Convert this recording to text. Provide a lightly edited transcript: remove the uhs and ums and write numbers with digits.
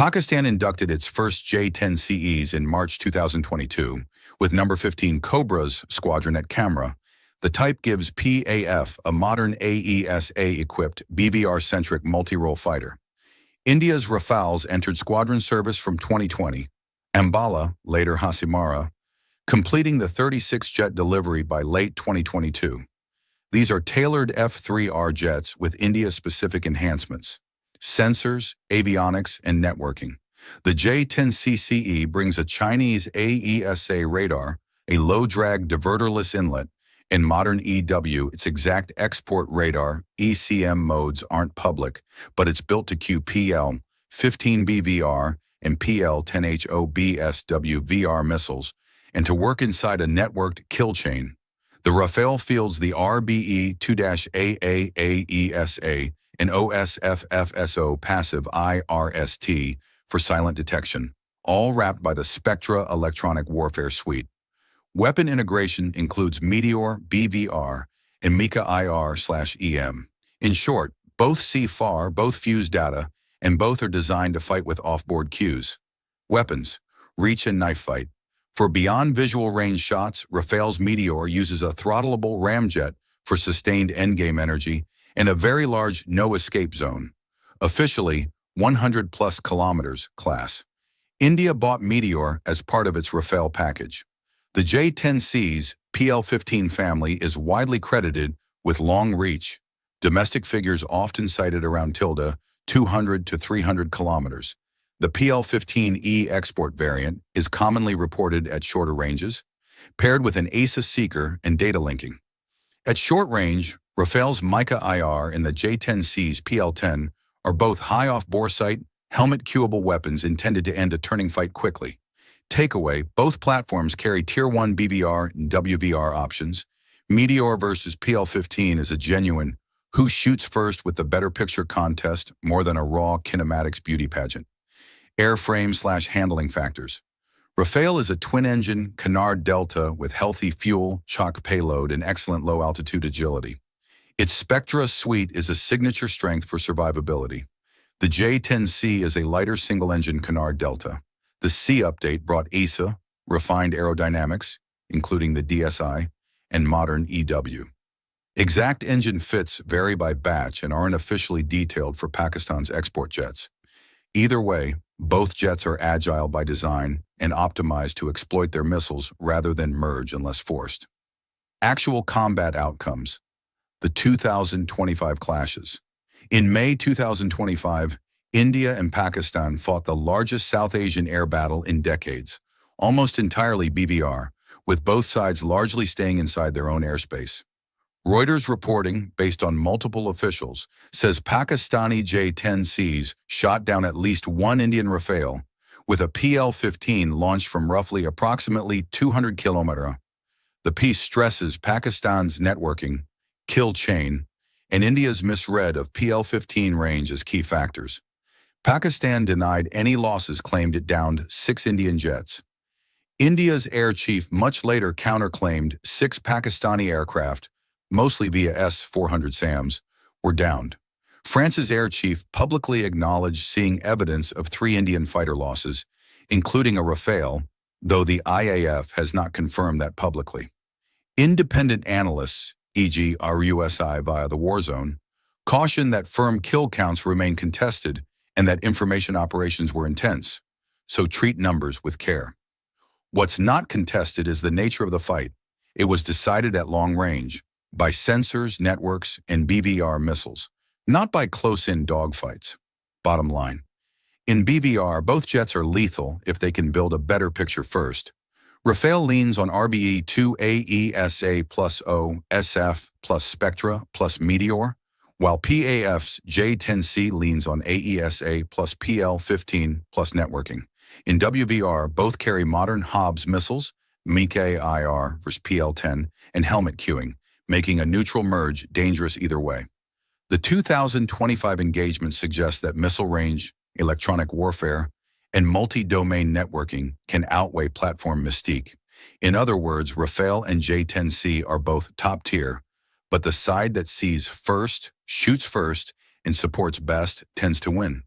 Pakistan inducted its first J-10 CEs in March 2022, with number 15 Cobra's squadron at Camera. The type gives PAF a modern AESA-equipped BVR-centric multi-role fighter. India's Rafales entered squadron service from 2020, Ambala, later Hasimara, completing the 36-jet delivery by late 2022. These are tailored F-3R jets with India-specific enhancements: sensors, avionics, and networking. The J-10 CCE brings a Chinese AESA radar, a low-drag diverterless inlet, and modern EW. Its exact export radar ECM modes aren't public, but it's built to QPL 15 BVR and PL-10HO BSW VR missiles, and to work inside a networked kill chain. The Rafale fields the RBE-2-AAAESA and OSFFSO passive IRST for silent detection, all wrapped by the Spectra electronic warfare suite. Weapon integration includes Meteor, BVR, and Mika IR/EM. In short, both see far, both fuse data, and both are designed to fight with off-board cues. Weapons: reach and knife fight. For beyond visual range shots, Rafale's Meteor uses a throttleable ramjet for sustained endgame energy and a very large no-escape zone. Officially, 100+ kilometers class. India bought Meteor as part of its Rafale package. The J-10C's PL-15 family is widely credited with long reach. Domestic figures often cited around 200 to 300 kilometers. The PL-15E export variant is commonly reported at shorter ranges, paired with an ASA seeker and data linking. At short range, Rafale's Mika IR and the J-10C's PL-10 are both high off-bore sight, helmet-cueable weapons intended to end a turning fight quickly. Takeaway: both platforms carry Tier 1 BVR and WVR options. Meteor versus PL-15 is a genuine who shoots first with the better picture contest more than a raw kinematics beauty pageant. Airframe/handling factors. Rafale is a twin-engine Canard Delta with healthy fuel, shock payload, and excellent low-altitude agility. Its Spectra suite is a signature strength for survivability. The J-10C is a lighter single-engine Canard Delta. The C update brought ASA, refined aerodynamics, including the DSI, and modern EW. Exact engine fits vary by batch and aren't officially detailed for Pakistan's export jets. Either way, both jets are agile by design and optimized to exploit their missiles rather than merge unless forced. Actual combat outcomes. The 2025 clashes. In May 2025, India and Pakistan fought the largest South Asian air battle in decades, almost entirely BVR, with both sides largely staying inside their own airspace. Reuters reporting, based on multiple officials, says Pakistani J-10Cs shot down at least one Indian Rafale, with a PL-15 launched from approximately 200 kilometers. The piece stresses Pakistan's networking, kill chain, and India's misread of PL-15 range as key factors. Pakistan denied any losses, claimed it downed 6 Indian jets. India's air chief much later counterclaimed 6 Pakistani aircraft, mostly via S-400 SAMs, were downed. France's air chief publicly acknowledged seeing evidence of 3 Indian fighter losses, including a Rafale, though the IAF has not confirmed that publicly. Independent analysts, e.g. RUSI via the Warzone, cautioned that firm kill counts remain contested and that information operations were intense, so treat numbers with care. What's not contested is the nature of the fight. It was decided at long range, by sensors, networks, and BVR missiles, not by close-in dogfights. Bottom line. In BVR, both jets are lethal if they can build a better picture first. Rafale leans on RBE-2 plus O, SF plus Spectra plus Meteor, while PAF's J-10C leans on AESA plus PL-15 plus networking. In WVR, both carry modern Hobbs missiles, Mika IR versus PL-10, and helmet cueing, making a neutral merge dangerous either way. The 2025 engagement suggests that missile range, electronic warfare, and multi-domain networking can outweigh platform mystique. In other words, Rafale and J-10C are both top tier, but the side that sees first, shoots first, and supports best tends to win.